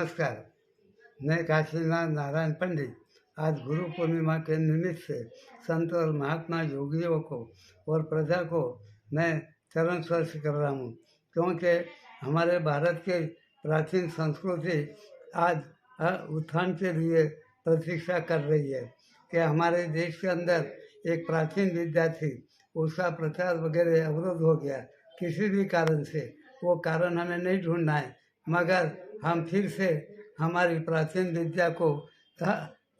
नमस्कार। मैं काशीनाथ नारायण पंडित आज गुरु पूर्णिमा के निमित्त से संत और महात्मा योगियों को और प्रजा को मैं चरण स्पर्श कर रहा हूँ, क्योंकि हमारे भारत की प्राचीन संस्कृति आज उत्थान के लिए प्रतीक्षा कर रही है कि हमारे देश के अंदर एक प्राचीन विद्या थी, उसका प्रचार वगैरह अवरोध हो गया किसी भी कारण से। वो कारण हमें नहीं ढूंढना है, मगर हम फिर से हमारी प्राचीन विद्या को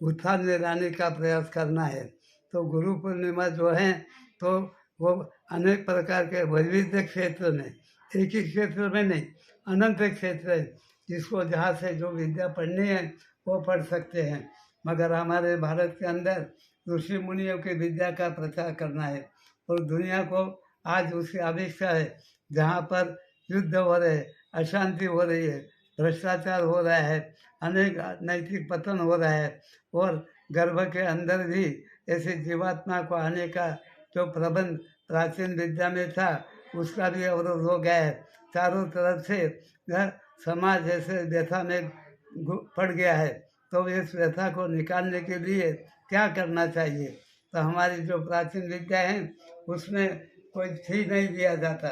उत्थान में लाने का प्रयास करना है। तो गुरु पूर्णिमा जो है तो वो अनेक प्रकार के वैविध्य क्षेत्र में, एक ही क्षेत्र में नहीं, अनंत क्षेत्र है, जिसको जहाँ से जो विद्या पढ़नी है वो पढ़ सकते हैं। मगर हमारे भारत के अंदर ऋषि मुनियों की विद्या का प्रचार करना है और दुनिया को आज उसकी अपेक्षा है, जहाँ पर युद्ध हो रहे, अशांति हो रही है, भ्रष्टाचार हो रहा है, अनेक नैतिक पतन हो रहा है और गर्भ के अंदर भी ऐसे जीवात्मा को आने का जो प्रबंध प्राचीन विद्या में था उसका भी अवरोध हो गया है। चारों तरफ से समाज ऐसे व्यथा में पड़ गया है, तो इस व्यथा को निकालने के लिए क्या करना चाहिए? तो हमारी जो प्राचीन विद्या है उसमें कोई फी नहीं दिया जाता,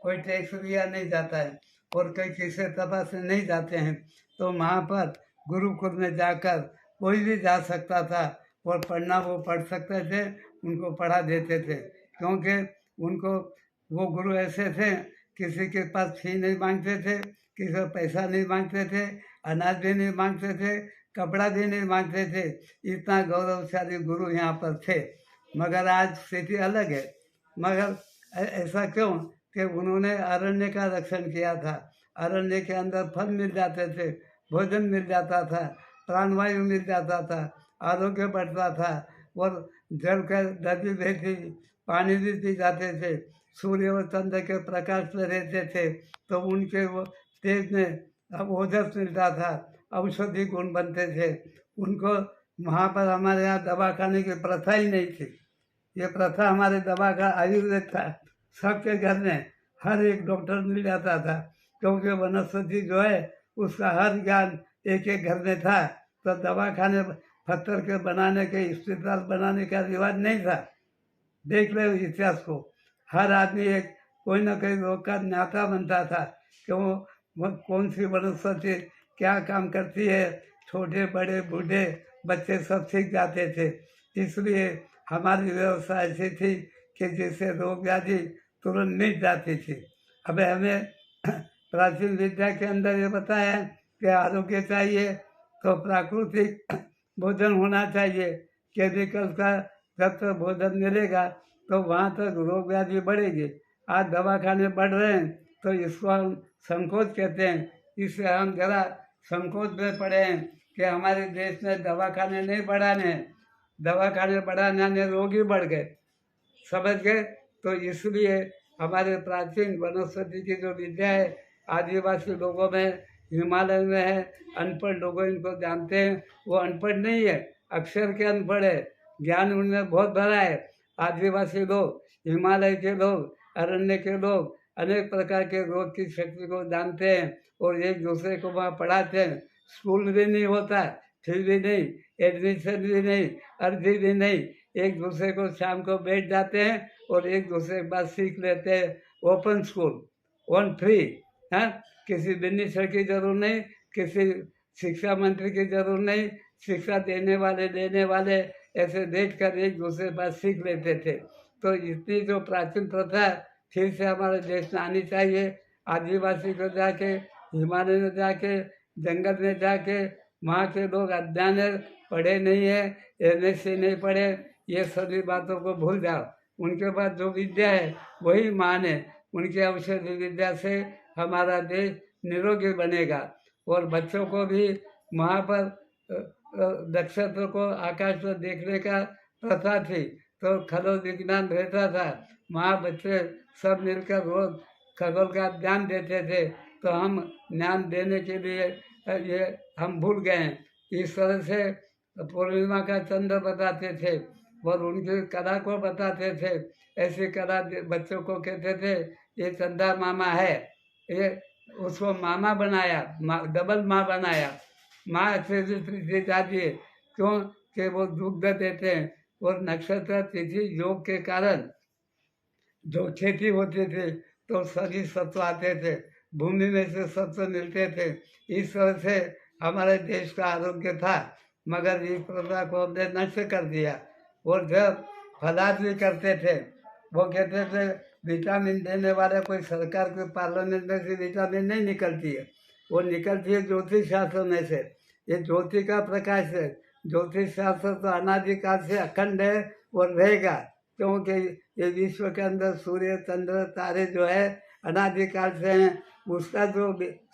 कोई टैक्स दिया नहीं जाता है और कई किसी तरह से नहीं जाते हैं। तो वहाँ पर गुरुकुल में जाकर कोई भी जा सकता था और पढ़ना वो पढ़ सकते थे, उनको पढ़ा देते थे, क्योंकि उनको वो गुरु ऐसे थे, किसी के पास फी नहीं मांगते थे, किसी को पैसा नहीं मांगते थे, अनाज भी नहीं मांगते थे, कपड़ा भी नहीं मांगते थे। इतना गौरवशाली गुरु यहाँ पर थे। मगर आज स्थिति अलग है। मगर ऐसा क्यों कि उन्होंने अरण्य का रक्षण किया था। अरण्य के अंदर फल मिल जाते थे, भोजन मिल जाता था, प्राणवायु मिल जाता था, आरोग्य बढ़ता था और जल का नदी बहती, पानी भी पी जाते थे, सूर्य और चंद्र के प्रकाश में रहते थे, तो उनके वो तेज में अब ओजस मिलता था, औषधि गुण बनते थे। उनको वहाँ पर हमारे यहाँ दवा खाने की प्रथा ही नहीं थी। ये प्रथा हमारे दवा का आयुर्वेद था। सबके घर में हर एक डॉक्टर मिल जाता था, क्योंकि वनस्पति जो है उसका हर ज्ञान एक एक घर में था। तो दवा खाने पत्थर के बनाने के, अस्पताल बनाने का रिवाज नहीं था। देख ले इतिहास को, हर आदमी एक कोई ना कोई रोग का न्याता बनता था कि वो कौन सी वनस्पति क्या काम करती है। छोटे बड़े बूढ़े बच्चे सब सीख जाते थे। इसलिए हमारी व्यवस्था ऐसी थी कि जिससे रोग व्याधि तुरंत मिट जाती थी। अब हमें प्राचीन विद्या के अंदर ये बताया है कि आरोग्य चाहिए तो प्राकृतिक भोजन होना चाहिए। केमिकल का जब तक भोजन मिलेगा तो वहाँ तक रोग व्याधि बढ़ेगी। आज दवाखाने बढ़ रहे हैं तो इसको हम संकोच कहते हैं। इससे हम जरा संकोच में पड़े हैं कि हमारे देश में दवाखाने नहीं बढ़ाने हैं, दवाखाने बढ़ाने रोग ही बढ़ गए, समझ गए। तो इसलिए हमारे प्राचीन वनस्पति की जो विद्या है आदिवासी लोगों में, हिमालय में है, अनपढ़ लोग इनको जानते हैं, वो अनपढ़ नहीं है, अक्षर के अनपढ़ है, ज्ञान उनमें बहुत भरा है। आदिवासी लोग, हिमालय के लोग, अरण्य के लोग अनेक प्रकार के रोग की शक्ति को जानते हैं और एक दूसरे को वहाँ पढ़ाते हैं। स्कूल भी नहीं होता, फी भी नहीं, एडमिशन भी नहीं, अर्जी भी नहीं, एक दूसरे को शाम को बैठ जाते हैं और एक दूसरे के बाद सीख लेते हैं। ओपन स्कूल, वन फ्री, हाँ, किसी मिनिस्टर की जरूरत नहीं, किसी शिक्षा मंत्री की जरूरत नहीं, शिक्षा देने वाले लेने वाले ऐसे देख कर एक दूसरे के बाद सीख लेते थे। तो इतनी जो प्राचीन प्रथा फिर से हमारे देश में आनी चाहिए। आदिवासी को जाके, हिमालय में जाके, जंगल में जाके, वहाँ के लोग अज्ञान है, पढ़े नहीं है, एमएससी नहीं पढ़े, ये सभी बातों को भूल जाओ। उनके पास जो विद्या है वही मान है। उनकी औषधि विद्या से हमारा देश निरोगी बनेगा और बच्चों को भी वहाँ पर नक्षत्र को आकाश में देखने का प्रथा थी, तो खगोल विज्ञान रहता था, वहाँ बच्चे सब मिलकर रोज खगोल का ज्ञान देते थे। तो हम ज्ञान देने के लिए ये हम भूल गए हैं। इस तरह से पूर्णिमा का चंद्र बताते थे और उनकी कला को बताते थे। ऐसी कला बच्चों को कहते थे ये चंदा मामा है, ये उसको मामा बनाया, डबल माँ बनाया। माँ से भी प्रीति जाती है, क्यों कि वो दुग्ध देते हैं। और नक्षत्र तिथि योग के कारण जो खेती होती थी तो सभी सत्व आते थे, भूमि में से सत्व मिलते थे। इस तरह से हमारे देश का आरोग्य था, मगर इस प्रथा को हमने नष्ट कर दिया। और जब फलाद भी करते थे, वो कहते थे विटामिन देने वाले कोई सरकार के पार्लियामेंट में से विटामिन नहीं निकलती है, वो निकलती है ज्योतिष शास्त्र में से। ये ज्योति का प्रकाश है। ज्योतिष शास्त्र तो अनादिकाल से अखंड है और रहेगा, क्योंकि ये विश्व के अंदर सूर्य चंद्र तारे जो है अनादिकाल से हैं। उसका जो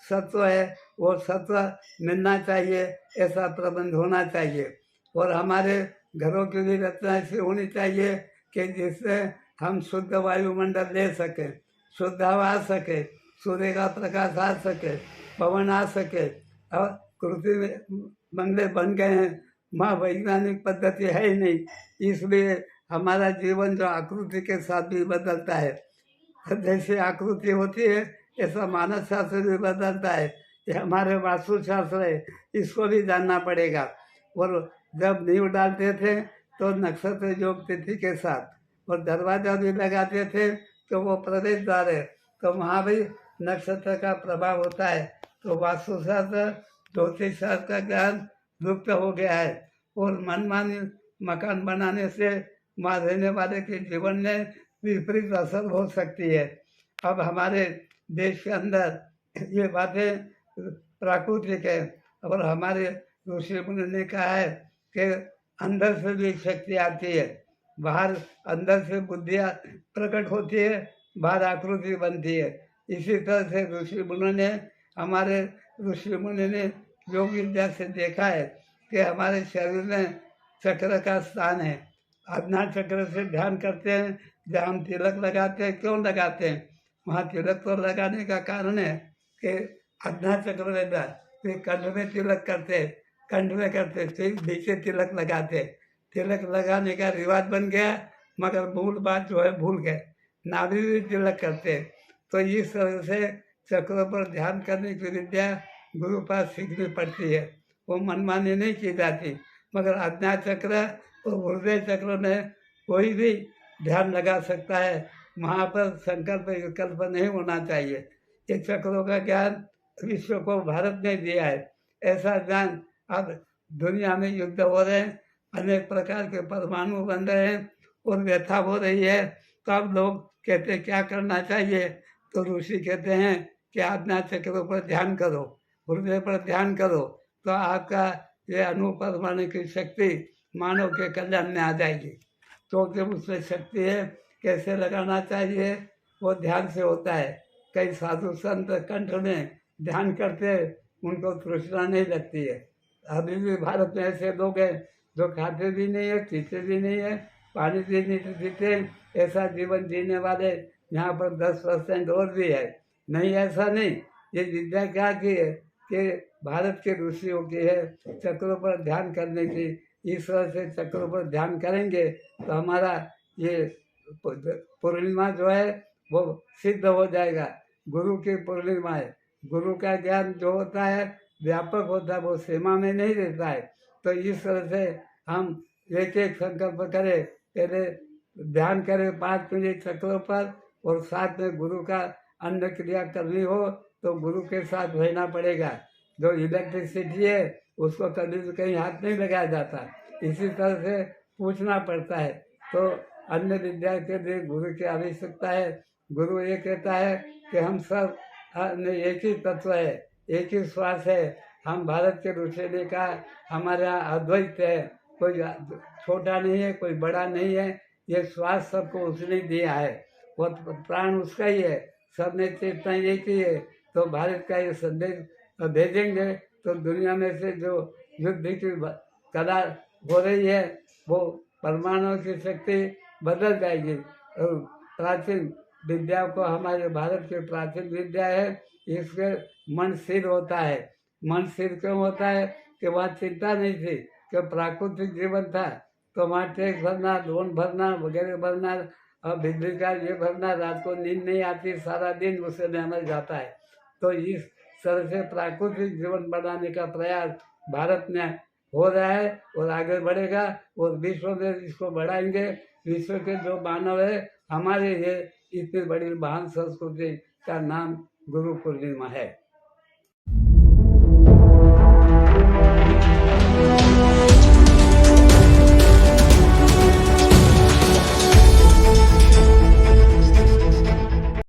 सत्व है वो सत्व मिलना चाहिए, ऐसा प्रबंध होना चाहिए। और हमारे घरों की भी रचना ऐसी होनी चाहिए कि जिससे हम शुद्ध वायुमंडल ले सकें, शुद्ध हवा आ सके, सूर्य का प्रकाश आ सके, पवन आ सके। और कृत्रिम बंगले बन गए हैं, वहाँ वैज्ञानिक पद्धति है ही नहीं, इसलिए हमारा जीवन जो आकृति के साथ भी बदलता है। जैसे आकृति होती है ऐसा मानस शास्त्र भी बदलता है। ये हमारे वास्तुशास्त्र है, इसको भी जानना पड़ेगा। और जब नींव डालते थे तो नक्षत्र योग तिथि के साथ, और दरवाजा भी लगाते थे तो वो प्रवेश द्वार है, तो वहाँ भी नक्षत्र का प्रभाव होता है। तो वास्तुशास्त्र ज्योतिष शास्त्र का ज्ञान लुप्त हो गया है। और मनमानी मकान बनाने से वहाँ रहने वाले के जीवन में विपरीत असर हो सकती है। अब हमारे देश के अंदर ये बातें प्राकृतिक है, और हमारे ऋषि मुनि ने कहा है कि अंदर से भी शक्ति आती है, बाहर अंदर से बुद्धियाँ प्रकट होती है, बाहर आकृति बनती है। इसी तरह से ऋषि मुनि ने हमारे ऋषि मुनि ने योग विद्या से देखा है कि हमारे शरीर में चक्र का स्थान है। आज्ञा चक्र से ध्यान करते हैं, जहाँ हम तिलक लगाते हैं, क्यों लगाते हैं? वहाँ तिलक तो लगाने का कारण है कि आज्ञा चक्र रहता है, फिर कंठ में तिलक करते हैं, कंठ में करते फिर नीचे तिलक लगाते। तिलक लगाने का रिवाज बन गया, मगर मूल बात जो है भूल गए। नाभि भी तिलक करते। तो इस तरह से चक्रों पर ध्यान करने की विद्या गुरु पास सीखनी पड़ती है, वो मनमानी नहीं की जाती। मगर आज्ञा चक्र और हृदय चक्र में कोई भी ध्यान लगा सकता है, वहाँ पर संकल्प विकल्प नहीं होना चाहिए। ये चक्रों का ज्ञान विश्व को भारत ने दिया है। ऐसा ज्ञान अब दुनिया में युद्ध हो रहे हैं, अनेक प्रकार के परमाणु बन रहे हैं और व्यथा हो रही है। तो अब लोग कहते हैं क्या करना चाहिए, तो ऋषि कहते हैं कि आज्ञा चक्रों पर ध्यान करो, हृदय पर ध्यान करो, तो आपका ये अनुपरमाणु की शक्ति मानव के कल्याण में आ जाएगी। तो जब उसमें शक्ति है, कैसे लगाना चाहिए, वो ध्यान से होता है। कई साधु संत कंठ में ध्यान करते हैं, उनको तृष्णा नहीं लगती है। अभी भी भारत में ऐसे लोग हैं जो खाते भी नहीं है, पीते भी नहीं है, पानी भी नहीं पीते, ऐसा जीवन जीने वाले यहाँ पर 10% और भी है। नहीं, ऐसा नहीं। ये विद्या क्या की है कि भारत के ऋषियों की है, चक्रों पर ध्यान करने की। इस तरह से चक्रों पर ध्यान करेंगे तो हमारा ये पूर्णिमा जो है वो सिद्ध हो जाएगा। गुरु की पूर्णिमा है। गुरु का ज्ञान जो होता है व्यापक होता है, वो सीमा में नहीं रहता है। तो इस तरह से हम एक एक संकल्प करें, पहले ध्यान करें 5 मिनट चक्रों पर, और साथ में गुरु का अन्न क्रिया करनी हो तो गुरु के साथ रहना पड़ेगा। जो इलेक्ट्रिसिटी है उसको कभी भी कहीं हाथ नहीं लगाया जाता, इसी तरह से पूछना पड़ता है। तो अन्य विद्या के लिए गुरु की आवश्यकता है। गुरु ये कहता है कि हम सब एक ही तत्व है, एक ही श्वास है। हम भारत के ऋषि ने कहा हमारे यहाँ अद्वैत है, कोई छोटा नहीं है, कोई बड़ा नहीं है। ये श्वास सबको उसने दिया है, वो प्राण उसका ही है, सब में चेतना एक ही है। तो भारत का ये संदेश भेजेंगे तो दुनिया में से जो युद्ध की कला हो रही है वो परमाणु की शक्ति बदल जाएगी। प्राचीन विद्या को, हमारे भारत की प्राचीन विद्या है, इसके मन स्थिर होता है। मन स्थिर क्यों होता है कि वहाँ चिंता नहीं थी, कि प्राकृतिक जीवन था, तो वहाँ टैक्स भरना, लोन भरना, वगैरह भरना, और बिजली का ये भरना, रात को नींद नहीं आती, सारा दिन उससे हमें जाता है। तो इस तरह से प्राकृतिक जीवन बनाने का प्रयास भारत में हो रहा है और आगे बढ़ेगा और विश्व में इसको बढ़ाएंगे। विश्व के जो मानव है हमारे ये इतनी बड़ी महान संस्कृति का नाम गुरु पूर्णिमा है।